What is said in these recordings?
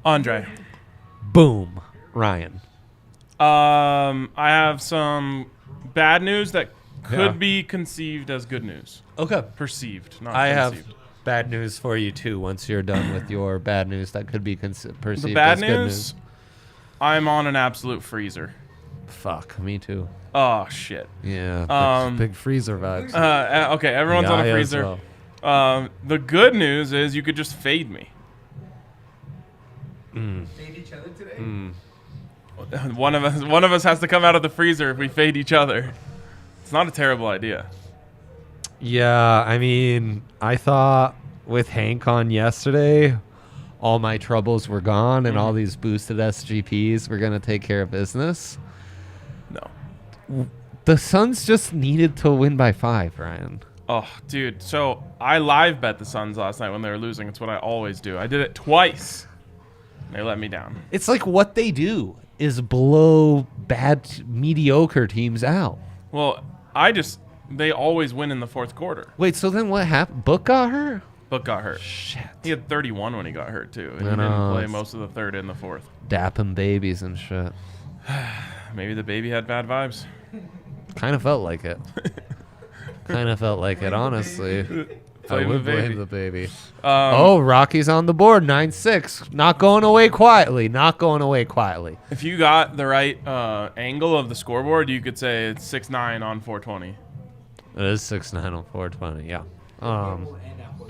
Andre. Boom. Ryan. I have some bad news that could be conceived as good news. Okay. Perceived, not I conceived. have bad news for you, too, once you're done with your bad news that could be perceived The bad as good news, I'm on an absolute freezer. Fuck, me too. Oh, shit. Yeah, big freezer vibes. Okay, everyone's on a Yeah, as freezer. well. The good news is you could just fade me. Fade each other today? One of us has to come out of the freezer if we fade each other. It's not a terrible idea. Yeah, I mean, I thought with Hank on yesterday, all my troubles were gone and all these boosted SGPs were going to take care of business. No. The Suns just needed to win by 5, Ryan. Oh, dude. So I live bet the Suns last night when they were losing. It's what I always do. I did it twice. They let me down. It's like what they do is blow bad, mediocre teams out. Well, they always win in the fourth quarter. Wait, so then what happened? Book got hurt? Book got hurt. Shit. He had 31 when he got hurt, too. And I he didn't know, play it's- most of the third and the fourth. Dapping babies and shit. Maybe the baby had bad vibes. Kind of felt like it. Honestly. I Blame the would baby. blame the baby. Rocky's on the board, 9-6. Not going away quietly. If you got the right angle of the scoreboard, you could say it's 6'9" on 420. It is 6'9" on 420, yeah. And at 420.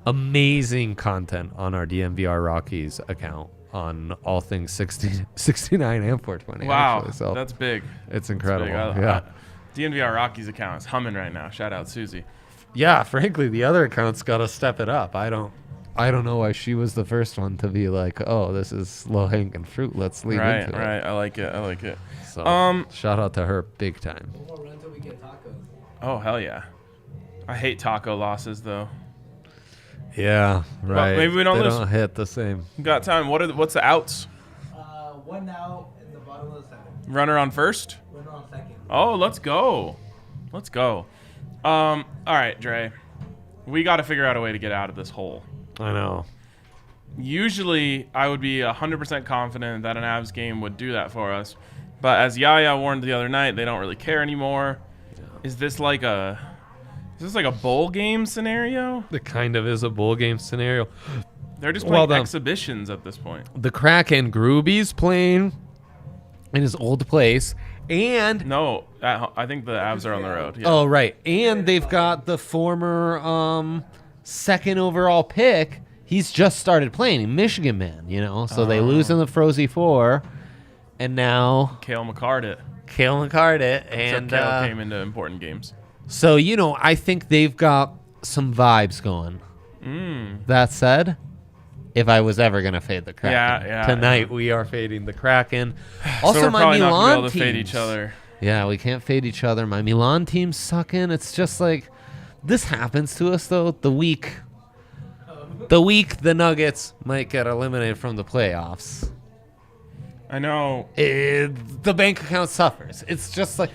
Amazing content on our DMVR Rockies account on all things 69 and 420. Wow, actually, so that's big. it's incredible. Big. Yeah. DNVR Rockies account is humming right now. Shout out Susie. Yeah, frankly, the other account's got to step it up. I don't know why she was the first one to be like, oh, this is low-hanging fruit. Let's lean into it. Right. I like it. So, shout out to her big time. One more run until we get tacos. Oh, hell yeah. I hate taco losses, though. Yeah, right. maybe we don't they lose. don't hit the same. Got time. What's the outs? One now in the bottom of the seventh. Runner on first? Runner on second. Oh, let's go. All right, Dre. We got to figure out a way to get out of this hole. I know. Usually, I would be 100% confident that an Avs game would do that for us. But as Yaya warned the other night, they don't really care anymore. Yeah. Is this like a bowl game scenario? It kind of is a bowl game scenario. They're just playing exhibitions at this point. The Kraken, Groovy's playing in his old place. And no, I think the Avs are on the road. Yeah. Oh, right. And they've got the former second overall pick. He's just started playing, Michigan man, So they lose in the Frozy 4, and now Cale Makar it. And Cale came into important games. So I think they've got some vibes going. That said, if I was ever gonna fade the Kraken, tonight we are fading the Kraken. Also, so we're my probably Milan not gonna be able to teams, fade each other. Yeah, we can't fade each other. My Milan team's sucking. It's just like this happens to us though. The week the Nuggets might get eliminated from the playoffs. I know. The bank account suffers. It's just like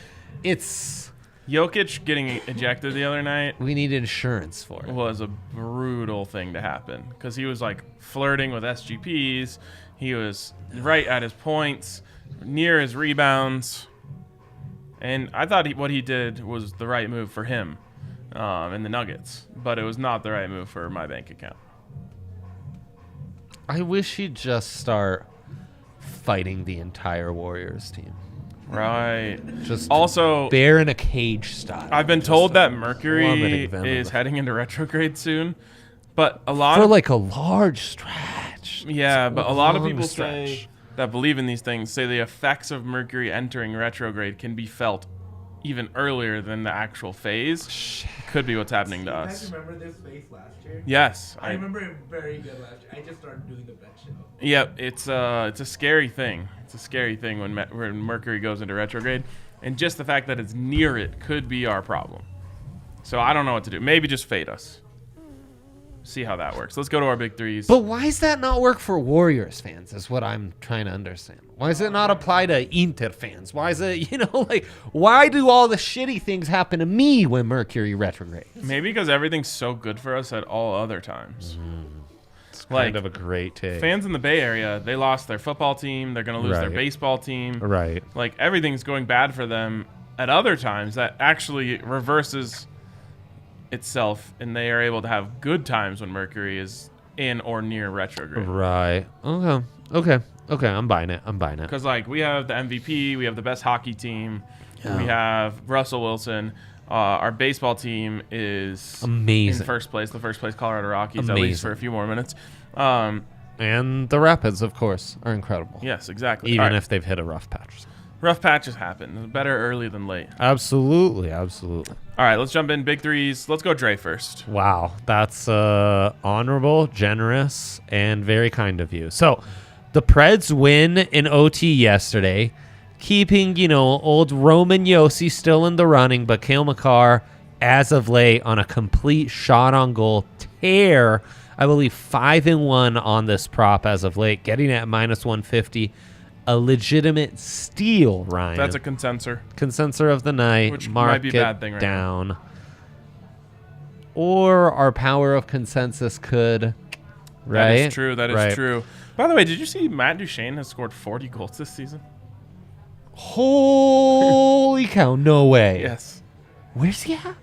Jokic getting ejected the other night. We need insurance for it. Was a brutal thing to happen because he was like flirting with SGPs. He was right at his points, near his rebounds, and I thought what he did was the right move for him in the Nuggets, but it was not the right move for my bank account. I wish he'd just start fighting the entire Warriors team. Right. Just also bear in a cage style. I've been told that Mercury is heading into retrograde soon, but a lot for like a large stretch. Yeah, but a lot of people say that believe in these things say the effects of Mercury entering retrograde can be felt even earlier than the actual phase. Could be what's happening to us. You guys remember this phase last year? Yes. I remember it very good last year. I just started doing the bet show. Yep, it's a scary thing. It's a scary thing when Mercury goes into retrograde. And just the fact that it's near it could be our problem. So I don't know what to do. Maybe just fade us. See how that works. Let's go to our big threes. But why does that not work for Warriors fans is what I'm trying to understand. Why does it not apply to Inter fans? Why is it, why do all the shitty things happen to me when Mercury retrogrades? Maybe because everything's so good for us at all other times. It's Like, kind of a great take. fans in the Bay Area, they lost their football team. They're going to lose their Right. baseball team. Right. Like, everything's going bad for them at other times that actually reverses itself, and they are able to have good times when Mercury is in or near retrograde. Right. Okay. I'm buying it. Because, like, we have the MVP, we have the best hockey team, Yeah. we have Russell Wilson. Our baseball team is Amazing. in first place, the first place Colorado Rockies, at Amazing. least for a few more minutes. And the Rapids, of course, are incredible. Yes, exactly. Even All right. if they've hit a rough patch. Rough patches happen. Better early than late. Absolutely. All right, let's jump in. Big threes. Let's go Dre first. Wow, that's honorable, generous, and very kind of you. So, the Preds win in OT yesterday, keeping, old Roman Yossi still in the running, but Cale Makar, as of late, on a complete shot on goal tear. I believe 5-1 on this prop as of late, getting it at -150. A legitimate steal, Ryan. That's a consensor. Consensor of the night. Which Mark might be a it bad thing right down. Or our power of consensus could, right? That is true. That is Right. true. By the way, did you see Matt Duchene has scored 40 goals this season? Holy cow! No way. Yes. Where's he at?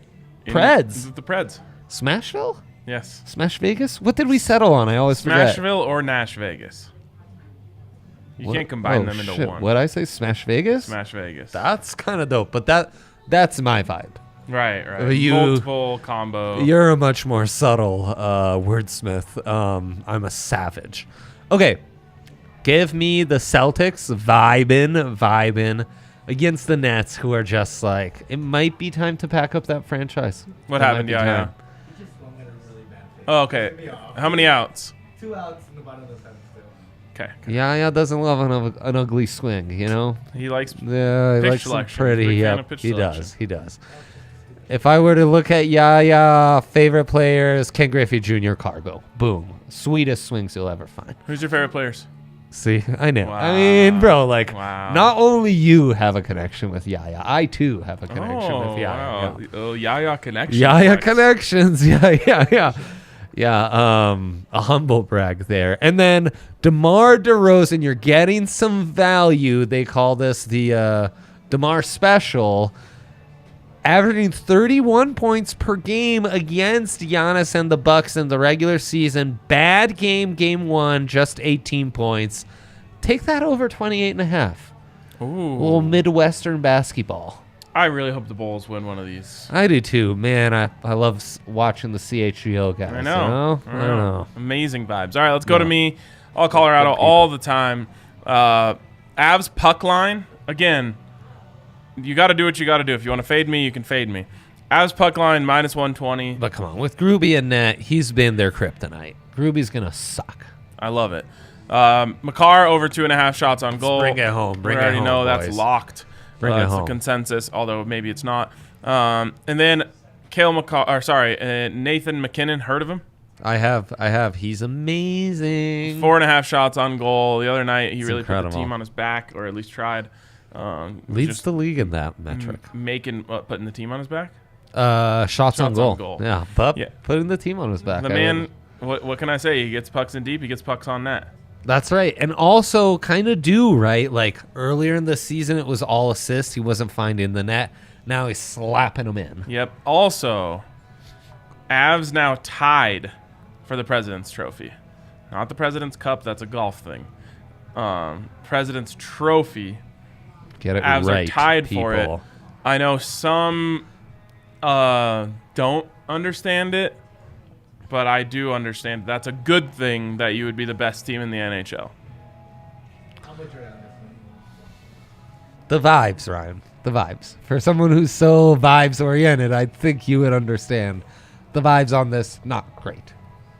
In- Preds. The Preds. Smashville? Yes. Smash Vegas? What did we settle on? I always forget. Smashville or Nash Vegas. You What? can't combine Oh, them into shit. one. What'd I say? Smash Vegas? Smash Vegas. That's kind of dope, but that's my vibe. Right. You- Multiple combo. You're a much more subtle wordsmith. I'm a savage. Okay. Give me the Celtics vibing against the Nets, who are just like, it might be time to pack up that franchise. What It might happened? be Yeah, time. He just swung at a really bad pitch. Oh, okay. How many outs? 2 outs in the bottom of the 7th still. Okay. Yeah, doesn't love an ugly swing, He likes. Yeah, he Pitch likes some selection. pretty. Big fan Yeah, of pitch he selection. does. He does. If I were to look at Yaya, favorite players, Ken Griffey Jr., Cargo. Boom. Sweetest swings you'll ever find. Who's your favorite players? See, I know. Wow. I mean, bro, like, Wow. not only you have a connection with Yaya, I too have a connection Oh, with Yaya. wow. Yeah. Oh, Yaya connection. Yaya flex. connections. Yeah. A humble brag there. And then DeMar DeRozan, you're getting some value. They call this the DeMar special. Averaging 31 points per game against Giannis and the Bucks in the regular season. Bad game 1, just 18 points. Take that over 28.5. Ooh. A little Midwestern basketball. I really hope the Bulls win one of these. I do too, man. I love watching the CHGO guys. I know. I know. Amazing vibes. All right, let's go to Yeah. me. All Colorado, Good people. all the time. Avs puck line. Again, you got to do what you got to do. If you want to fade me, you can fade me. Avs puck line -120. But come on, with Gruby and net, he's been their kryptonite. Gruby's gonna suck. I love it. Makar over 2.5 shots on goal. bring it home. Bring we it already home, know boys. that's locked. Bring it That's home. the consensus, although maybe it's not. And then Cale Makar, Nathan MacKinnon. Heard of him? I have. He's amazing. 4.5 shots on goal. The other night, he It's really put incredible. the team on his back, or at least tried. Leads just the league in that metric. putting the team on his back. Shots on on goal. goal. Yeah, but Yeah. putting the team on his back. The man, what can I say? He gets pucks in deep. He gets pucks on net. That's right. And also kind of right? Like earlier in the season, it was all assists. He wasn't finding the net. Now he's slapping them in. Yep. Also, Avs now tied for the President's Trophy. Not the President's Cup. That's a golf thing. President's Trophy. Get it Avs right, are tied for it. people. I know some don't understand it, but I do understand. That's a good thing that you would be the best team in the NHL. How much are on this one? The vibes, Ryan. The vibes. For someone who's so vibes oriented, I think you would understand. The vibes on this, not great.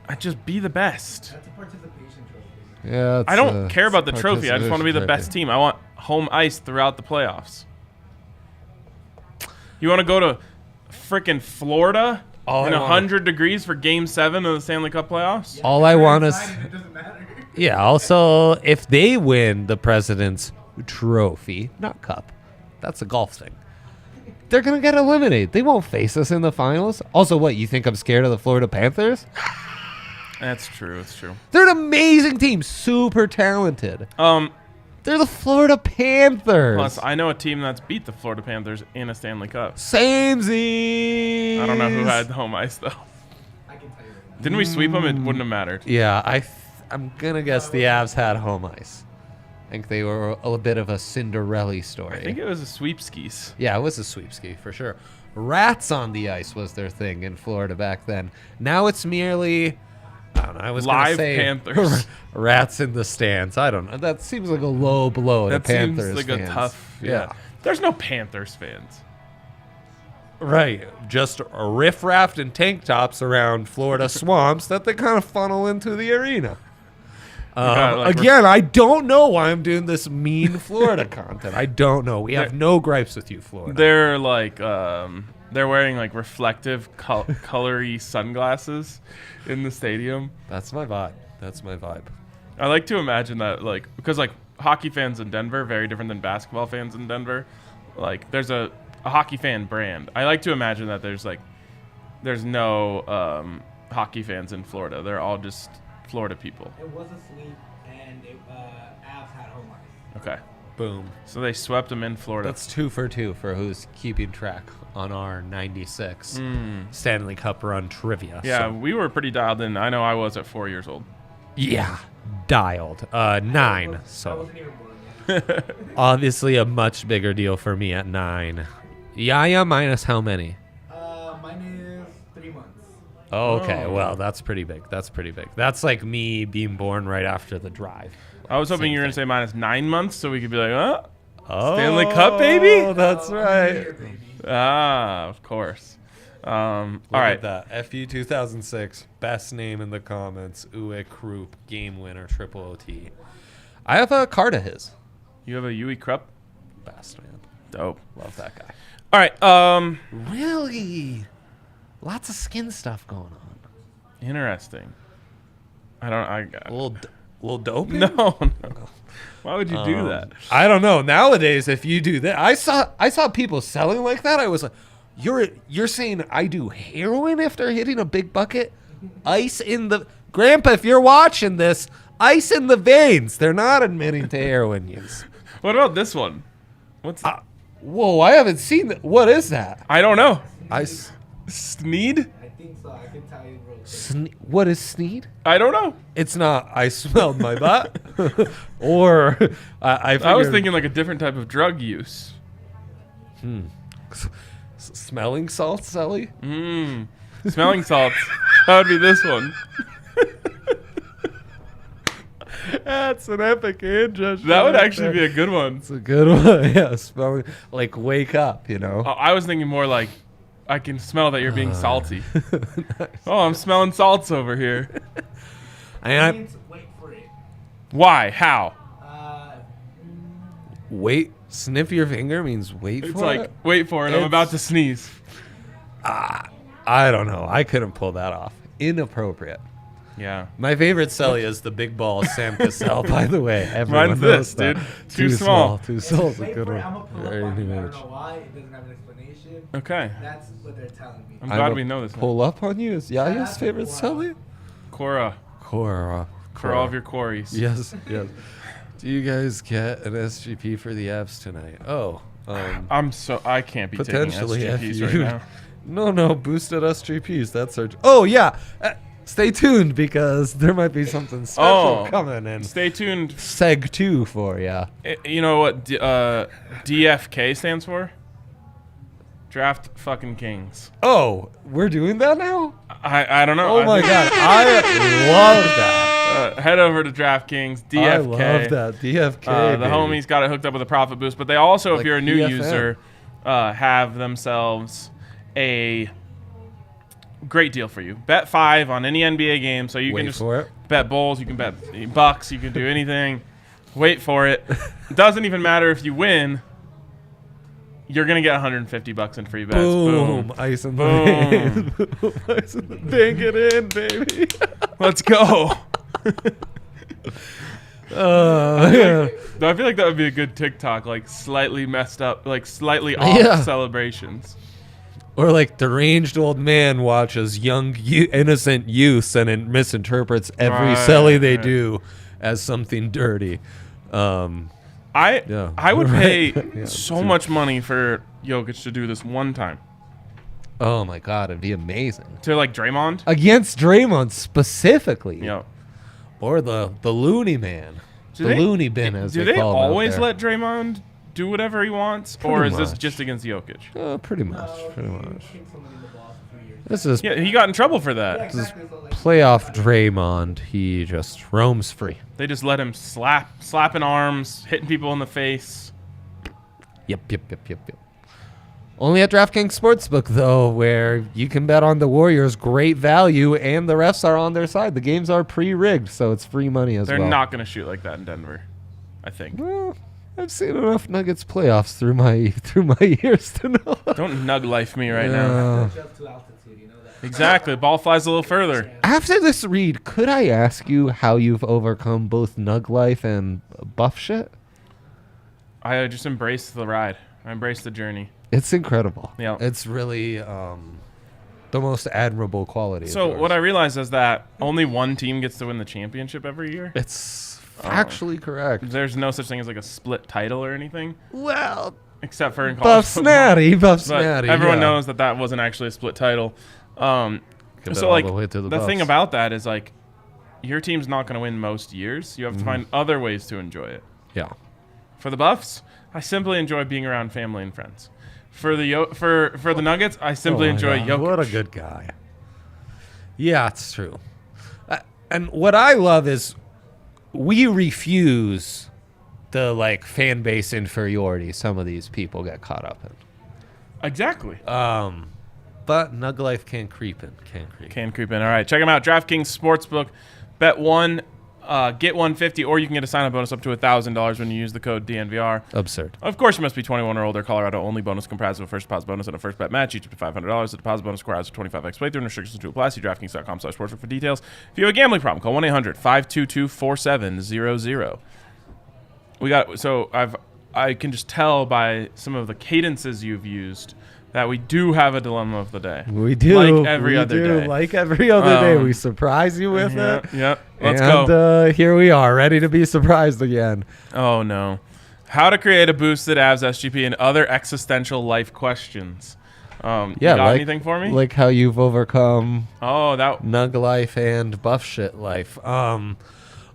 I just be the best. That's a participation trophy. Yeah, I don't care about the trophy. I just want to be the best team. I want home ice throughout the playoffs. You want to go to frickin' Florida All in I wanna- 100 degrees for Game 7 of the Stanley Cup playoffs? All I want is, It doesn't matter. yeah. Also, if they win the President's Trophy, not cup, that's a golf thing. They're gonna get eliminated. They won't face us in the finals. Also, what you think I'm scared of the Florida Panthers? That's true. It's true. They're an amazing team, super talented. They're the Florida Panthers. Plus, I know a team that's beat the Florida Panthers in a Stanley Cup. Samesies. I don't know who had home ice though. I can tell you right now. Didn't we sweep them? It wouldn't have mattered. Yeah, I'm gonna guess the Avs had home ice. I think they were a bit of a Cinderella story. I think it was a sweepskis. Yeah, it was a sweepski for sure. Rats on the ice was their thing in Florida back then. Now it's merely, I don't know. I was gonna Live say Panthers. rats in the stands. I don't know. That seems like a low blow to That Panthers seems like fans. a tough. Yeah. There's no Panthers fans. Right. Just riff-raffed in tank tops around Florida swamps that they kind of funnel into the arena. Again, I don't know why I'm doing this mean Florida content. I don't know. We have no gripes with you, Florida. They're like, they're wearing like reflective, colory sunglasses in the stadium. That's my vibe. That's my vibe. I like to imagine that, like, because like hockey fans in Denver very different than basketball fans in Denver. Like, there's a hockey fan brand. I like to imagine that there's no hockey fans in Florida. They're all just Florida people. It was a sweep, and Avs had home ice. Okay. Boom. So they swept them in Florida. That's 2 for 2 for who's keeping track on our 96 Stanley Cup run trivia. Yeah, So, we were pretty dialed in. I know I was at 4 years old. yeah, dialed. 9. I So wasn't even born yet. obviously a much bigger deal for me at 9. Yaya minus how many? Mine is 3 months. Oh, okay. Oh. Well, that's pretty big. That's pretty big. That's like me being born right after the drive. I was hoping Same you were going to say minus 9 months so we could be like, Oh, Stanley Cup, baby? Oh, that's I'm right. here, baby. of course. All Look right. at that. FU 2006. Best name in the comments. Uwe Krupp. Game winner. Triple OT. I have a card of his. You have a Yui Krupp? Best, man. Dope. Love that guy. All right. Really? Lots of skin stuff going on. Interesting. A little dope? No. Why would you do that? I don't know. Nowadays, if you do that, I saw people selling like that. I was like, you're saying I do heroin after hitting a big bucket? Ice in the Grandpa, if you're watching this, ice in the veins. They're not admitting to heroin use. What about this one? What's Whoa, I haven't seen that. What is that? I don't know. Ice. Sneed? I think so. I can tell you real quick. What is Sneed? I don't know. It's not. I smelled my butt, or I I was figured- thinking like a different type of drug use. smelling salts, Sally. Smelling salts. That would be this one. That's an epic ingestion. That would actually be a good one. It's a good one. Yeah, smelling like wake up. You know. I was thinking more like, I can smell that you're being salty. Oh, I'm smelling salts over here. And Means wait for it. Why? How? wait. Sniff your finger means wait It's for like, it. wait for it. I'm It's- about to sneeze. I don't know. I couldn't pull that off. Inappropriate. Yeah. My favorite celly is the big ball Sam Cassell, by the way. Everyone Mine's knows this, that. dude. Too small. Too small is a Wait good for it. one. I'm gonna pull Very up on new you. I don't age. know why. It doesn't have an explanation. Okay. That's what they're telling me. I'm glad we know this. now. Pull up on you is Yaya's That's favorite wow. celly? Cora, Cora. for all of your quarries. Yes, yes. Do you guys get an SGP for the Avs tonight? Oh, I can't be taking potentially SGPs FU. right now. No, boosted SGPs. That's our. Oh yeah, stay tuned because there might be something special coming in. Stay tuned. Seg 2 for ya. You know what DFK stands for? Draft fucking Kings. Oh, we're doing that now? I don't know. Oh my god, I love that. Head over to DraftKings, DFK. I love that. DFK. The baby. homies got it hooked up with a profit boost, but they also, Like if you're a new PFM. user, have themselves a great deal for you. Bet 5 on any NBA game, so you Wait can just for it. bet Bulls, you can bet Bucks, you can do anything. Wait for it. It doesn't even matter if you win. You're gonna get $150 in free bets. Boom. Ice in the Boom. vein. Ice in the bank it in, baby. Let's go. Yeah. I feel like that would be a good TikTok, like slightly messed up, like slightly off Yeah. celebrations. Or like deranged old man watches young innocent youths and it misinterprets every celly they do as something dirty. I would pay so much money for Jokic to do this one time. Oh my God, it'd be amazing. To like Draymond? Against Draymond specifically. Yeah. Or the loony man. Loony bin, as do they they call him out always there. let Draymond do whatever he wants? Or is this just against Jokic? Pretty much. This is Yeah, he got in trouble for that. playoff Draymond. He just roams free. They just let him slapping arms, hitting people in the face. Yep. Only at DraftKings Sportsbook, though, where you can bet on the Warriors, great value, and the refs are on their side. The games are pre-rigged, so it's free money as They're well. not going to shoot like that in Denver, I think. Well, I've seen enough Nuggets playoffs through my years to know. Don't nug life me right now. Adjust to altitude, you know that. Exactly. Ball flies a little further. After this read, could I ask you how you've overcome both Nug life and buff shit? I just embrace the ride. I embrace the journey. It's incredible. Yeah. It's really the most admirable quality. So of yours. what I realized is that only one team gets to win the championship every year. It's factually correct. There's no such thing as like a split title or anything, Well, except for in college Buff football. Snatty. But everyone knows that wasn't actually a split title. So like the thing about that is like your team's not going to win most years. You have to find other ways to enjoy it. Yeah. For the Buffs, I simply enjoy being around family and friends. For the for the Nuggets, I simply enjoy Jokic. What a good guy. Yeah, it's true. And what I love is we refuse the like fan base inferiority some of these people get caught up in. Exactly. But Nug Life can creep in. Can creep in. All right, check them out. DraftKings Sportsbook. Bet one, get 150, or you can get a sign-up bonus up to $1,000 when you use the code DNVR. Absurd. Of course, you must be 21 or older. Colorado only. Bonus comprised of a first deposit bonus and a first bet match, each up to $500. The deposit bonus requires a 25x playthrough and restrictions to apply. See DraftKings.com/sportsbook for details. If you have a gambling problem, call 1-800-522-4700. I can just tell by some of the cadences you've used that we do have a dilemma of the day. We do. Like every other day. Like every other day. We surprise you with it. Yep. Let's and, go. Here we are, ready to be surprised again. Oh, no. How to create a boosted Avs SGP and other existential life questions. You got anything for me? Like how you've overcome Nug life and buff shit life.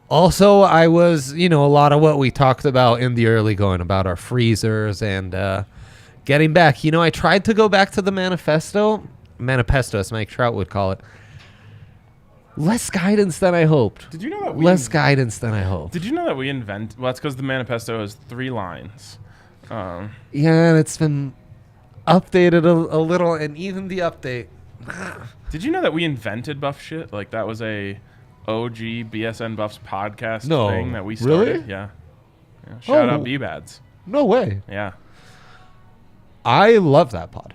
Also, I was, a lot of what we talked about in the early going about our freezers and getting back. I tried to go back to the manifesto, as Mike Trout would call it. Less guidance than I hoped. Did you know that Less guidance than I hoped. Did you know that we invent? Well, that's because the manifesto has 3 lines. Yeah, and it's been updated a little, and even the update. Did you know that we invented buff shit? Like that was a OG BSN Buffs podcast thing that we started. Really? Yeah. Shout out B-Bads. No way. Yeah. I love that pod.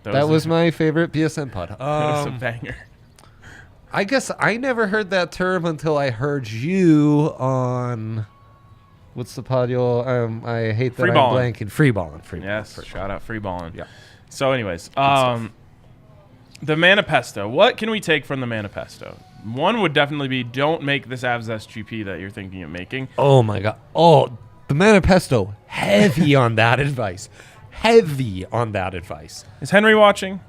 That was my favorite BSN pod. That was a banger. I guess I never heard that term until I heard you on what's the pod? I hate that I'm blanking. Free balling. Yes. Shout out free balling. Yeah. So, anyways, the manifesto. What can we take from the manifesto? One would definitely be don't make this Avs SGP that you're thinking of making. Oh my god. Oh, the manifesto. Heavy on that advice. Heavy on that advice. Is Henry watching?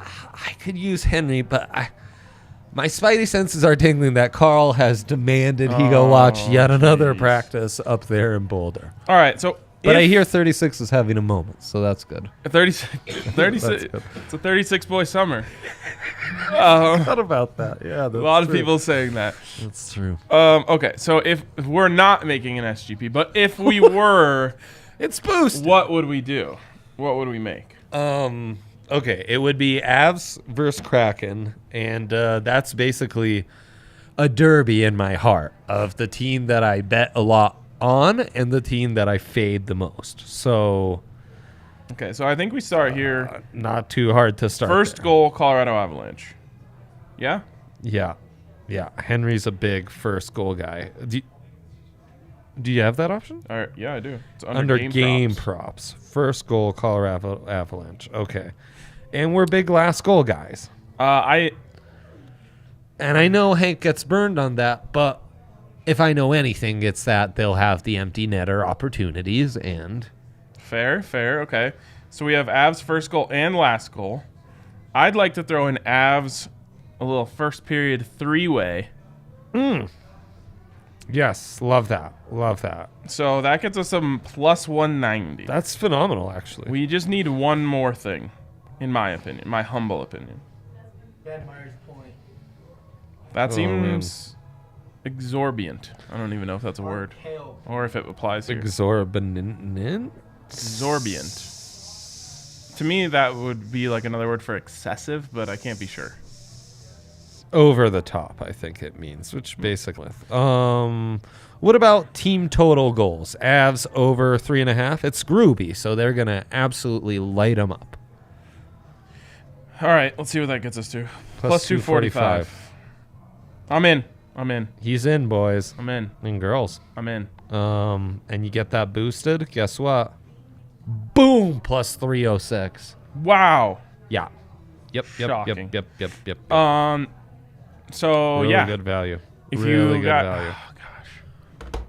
I could use Henry, but my spidey senses are tingling that Carl has demanded he go watch yet another practice up there in Boulder. All right, so but I hear 36 is having a moment, so that's good. 36 it's a 36 boy summer. What about that? Yeah, that's a lot of people saying that. That's true. Okay, so if we're not making an SGP, but if we were, it's boosted. What would we do? What would we make? Okay, it would be Avs versus Kraken, and that's basically a derby in my heart of the team that I bet a lot on and the team that I fade the most. So, okay, so I think we start here. Not too hard to start. First goal, Colorado Avalanche. Yeah? Yeah. Henry's a big first goal guy. Do you have that option? All right, yeah, I do. It's under game props. First goal, Colorado Avalanche. Okay. And we're big last goal guys. And I know Hank gets burned on that, but if I know anything, it's that they'll have the empty netter opportunities and... Fair. Okay. So we have Avs first goal and last goal. I'd like to throw in Avs a little first period 3-way. Yes, love that. Love that. So that gets us some plus 190. That's phenomenal, actually. We just need one more thing, in my opinion, my humble opinion. Ben Meyer's point. That seems exorbitant. I don't even know if that's a word Cale. or if it applies here. Exorbitant? Exorbitant. To me, that would be like another word for excessive, but I can't be sure. Over the top, I think it means, which basically... what about team total goals? Avs over 3.5. It's Groovy, so they're going to absolutely light them up. All right, let's see what that gets us to. Plus 245. I'm in. He's in, boys. I'm in. And girls. I'm in. And you get that boosted. Guess what? Boom! Plus 306. Wow. Yeah. Yep. Shocking. Yep. So really yeah, good value. if really you good got, value. oh gosh,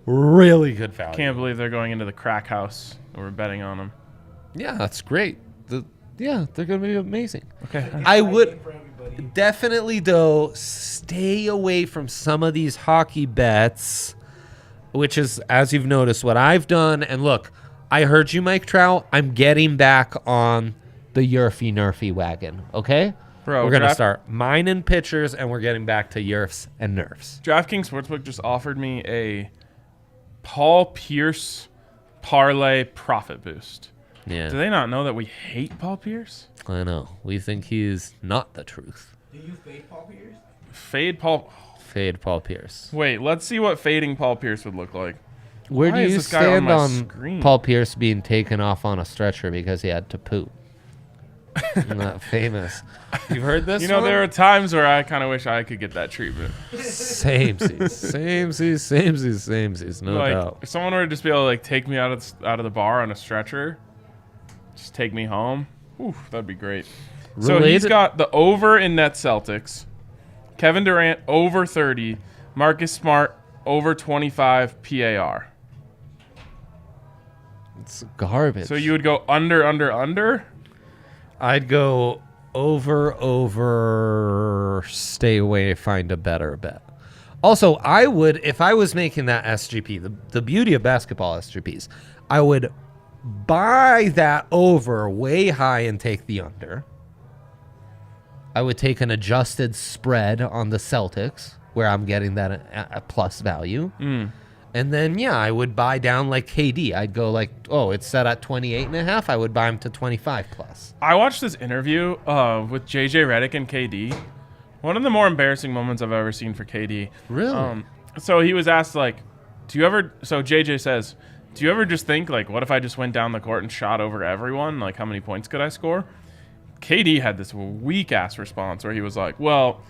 Really good value. can't believe they're going into the crack house and we're betting on them. Yeah, that's great. They're going to be amazing. Okay. I would For everybody. definitely, though, stay away from some of these hockey bets, which is, as you've noticed, what I've done. And look, I heard you, Mike Trout. I'm getting back on the Yurfy Nerfy wagon, okay? Bro, we're going to start mining pitchers, and we're getting back to Yurfs and Nerfs. DraftKings Sportsbook just offered me a Paul Pierce parlay profit boost. Yeah, Do they not know that we hate Paul Pierce? I know. We think he's not the truth. Do you fade Paul Pierce? Fade Paul. Fade Paul Pierce. Wait, let's see what fading Paul Pierce would look like. Where Why do is you this guy on stand my on screen? Paul Pierce being taken off on a stretcher because he had to poop? Not famous. You've heard this? You know, one? there are times where I kind of wish I could get that treatment. Samesies, no Like, doubt. if someone were to just be able to like take me out of the bar on a stretcher, just take me home, oof, that'd be great. So he's Related- got the over in net Celtics, Kevin Durant over 30, Marcus Smart over 25 PAR. It's garbage. So you would go under. I'd go over, stay away, find a better bet. Also, I would, if I was making that SGP, the beauty of basketball SGPs, I would buy that over way high and take the under. I would take an adjusted spread on the Celtics, where I'm getting that a plus value. And then, yeah, I would buy down like KD. I'd go like, oh, it's set at 28.5. I would buy him to 25 plus. I watched this interview with JJ Redick and KD. One of the more embarrassing moments I've ever seen for KD. Really? So he was asked, like, so JJ says, do you ever just think, like, what if I just went down the court and shot over everyone? Like, how many points could I score? KD had this weak-ass response where he was like, well,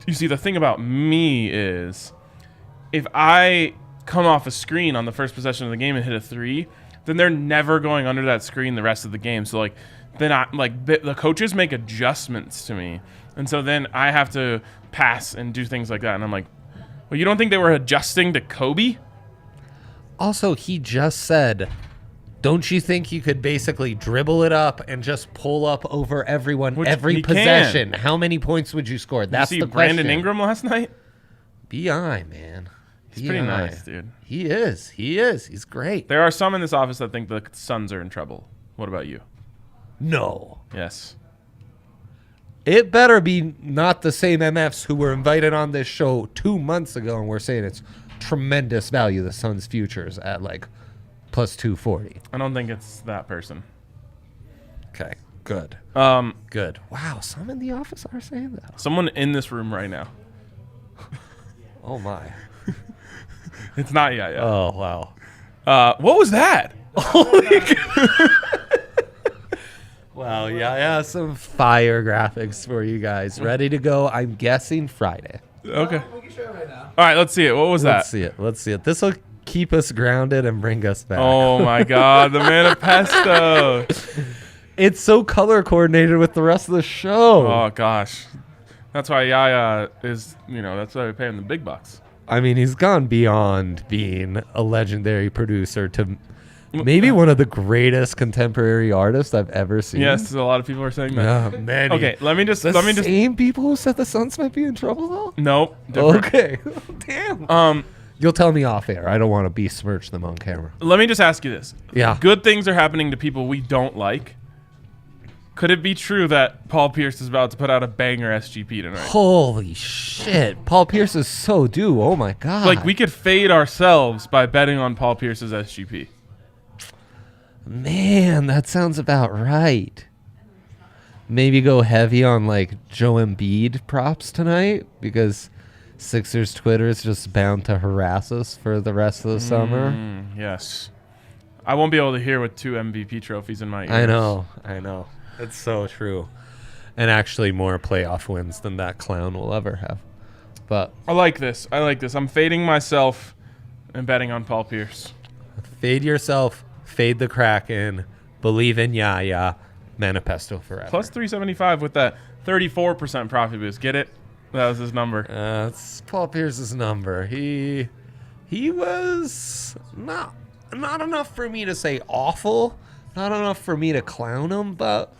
you see, the thing about me is if I come off a screen on the first possession of the game and hit a 3, then they're never going under that screen the rest of the game. So, like, then the coaches make adjustments to me. And so then I have to pass and do things like that. And I'm like, well, you don't think they were adjusting to Kobe? Also, he just said, don't you think you could basically dribble it up and just pull up over everyone Which every he possession? How many points would you score? That's you see the question. Brandon Ingram last night? BI, man. He's pretty nice, dude. He is. He's great. There are some in this office that think the Suns are in trouble. What about you? No. Yes. It better be not the same MFs who were invited on this show 2 months ago and we're saying it's tremendous value, the Suns' futures at like plus 240. I don't think it's that person. Okay, good. Good. Wow, some in the office are saying that. Someone in this room right now. Oh, my. It's not yet. Oh, wow. What was that? Wow, yeah, I have some fire graphics for you guys. Ready to go? I'm guessing Friday. Okay. We can show it right now. All right, let's see it. What was Let's that? see it. This will keep us grounded and bring us back. Oh my God, the Manifesto. it's so color coordinated with the rest of the show. Oh gosh, that's why Yaya is. That's why we pay him the big bucks. I mean, he's gone beyond being a legendary producer to maybe one of the greatest contemporary artists I've ever seen. Yes, a lot of people are saying that. Yeah, man. Okay, let me just. Same people who said the Suns might be in trouble though. Nope. Different. Okay. Damn. You'll tell me off air. I don't want to besmirch them on camera. Let me just ask you this. Yeah. Good things are happening to people we don't like. Could it be true that Paul Pierce is about to put out a banger SGP tonight? Holy shit. Paul Pierce is so due. Oh my God. Like, we could fade ourselves by betting on Paul Pierce's SGP. Man, that sounds about right. Maybe go heavy on like Joe Embiid props tonight because Sixers Twitter is just bound to harass us for the rest of the summer. Yes. I won't be able to hear with 2 MVP trophies in my ears. I know. It's so true. And actually more playoff wins than that clown will ever have. But I like this. I'm fading myself and betting on Paul Pierce. fade yourself, fade the Kraken, believe in Yaya, manifesto forever. Plus 375 with that 34% profit boost. Get it? That was his number. It's Paul Pierce's number. He was not enough for me to say awful, not enough for me to clown him, but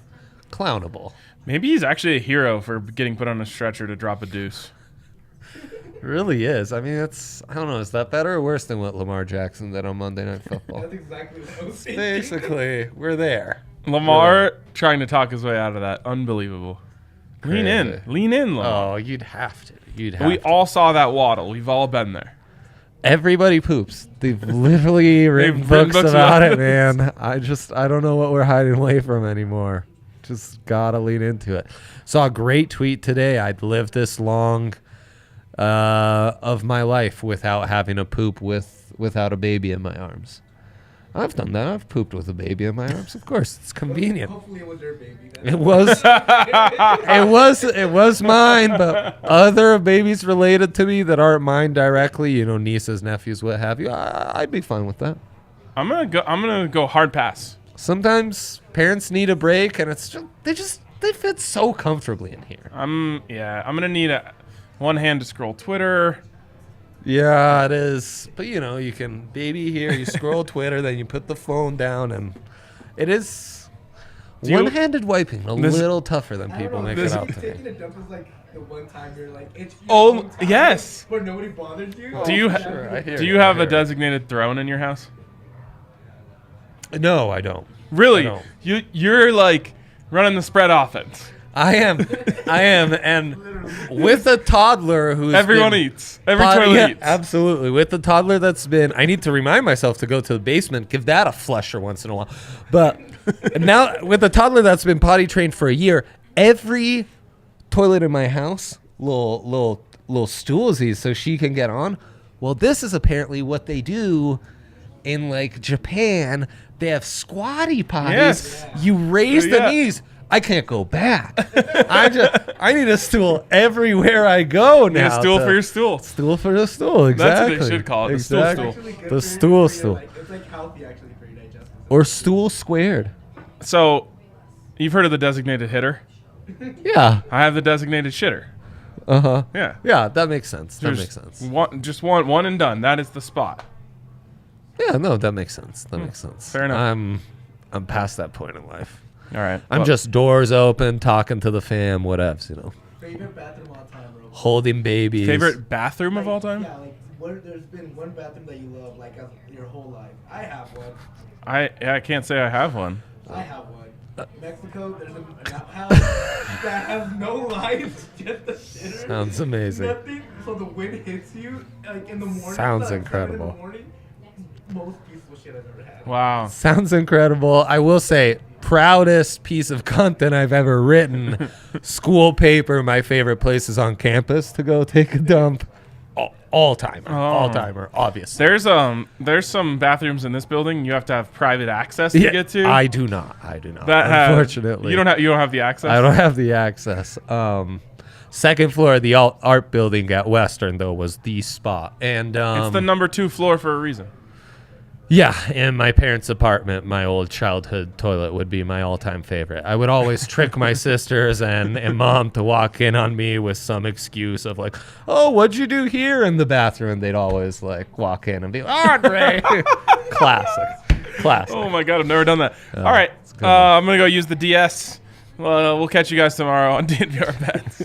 clownable. Maybe he's actually a hero for getting put on a stretcher to drop a deuce. Really is. I mean, I don't know, is that better or worse than what Lamar Jackson did on Monday Night Football? That's exactly what I was thinking. Basically, we're there. Lamar trying to talk his way out of that. Unbelievable. Lean in, Lamar. Oh, you'd have to. We all saw that waddle. We've all been there. Everybody poops. They've literally written books about it, man. I don't know what we're hiding away from anymore. Just gotta lean into it. Saw a great tweet today. I'd lived this long of my life without having to poop without a baby in my arms. I've done that. I've pooped with a baby in my arms. Of course, it's convenient. Hopefully it was your baby. It was mine, but other babies related to me that aren't mine directly, nieces, nephews, what have you, I'd be fine with that. I'm gonna go hard pass. Sometimes parents need a break, and it's just they fit so comfortably in here. I'm gonna need one hand to scroll Twitter. Yeah, it is. But you can baby here, you scroll Twitter, then you put the phone down, and it is one-handed wiping a little tougher than people make it out to Taking be. a dump is like the one time you're like, it's your Oh, own time yes. where nobody bothers you. Do you do you have a designated throne in your house? No, I don't. Really? I don't. You're like running the spread offense. I am, and with a toddler who's Everyone been eats. Every toilet eats. Absolutely. With the toddler that's been, I need to remind myself to go to the basement, give that a flusher once in a while. But now with a toddler that's been potty trained for a year, every toilet in my house, little stoolsies so she can get on. Well, this is apparently what they do in like Japan. They have squatty potties. Yes. You raise the Yeah. knees. I can't go back. I need a stool everywhere I go now. Need a stool for your stool. Stool for the stool, exactly. That's what they should call it, the stool Exactly. stool. Actually good The for stool your, stool. like, it's like healthy actually for your digestive system. Or stool squared. So, you've heard of the designated hitter? Yeah. I have the designated shitter. Uh-huh. Yeah. Yeah, that makes sense. That Just makes sense. One and done. That is the spot. Yeah, no, that makes sense. That makes sense. Fair enough. I'm past that point in life. All right. I'm just doors open, talking to the fam, whatevs, Favorite bathroom all time, bro. holding babies. favorite bathroom of all time. Yeah, like there's been one bathroom that you love like your whole life. I have one. I can't say I have one. I have one. Mexico, there's an outhouse that has no lights, just the shitter. Sounds amazing. Nothing, so the wind hits you like in the morning. Sounds like, 7 incredible. In the morning, most peaceful shit I've ever had. Wow. Sounds incredible. I will say, proudest piece of content I've ever written. School paper, my favorite places on campus to go take a dump. All-timer. Oh. All-timer, obviously. There's some bathrooms in this building you have to have private access to get to. I do not. Unfortunately, Unfortunately. you don't have the access. I don't have the access. Second floor of the art building at Western, though, was the spot. And It's the number 2 floor for a reason. Yeah, in my parents' apartment, my old childhood toilet would be my all-time favorite. I would always trick my sisters and mom to walk in on me with some excuse of like, "Oh, what'd you do here in the bathroom?" And they'd always like walk in and be like, "Andre." Classic. Oh my God, I've never done that. All right, I'm gonna go use the DS. We'll catch you guys tomorrow on DNVR Bets.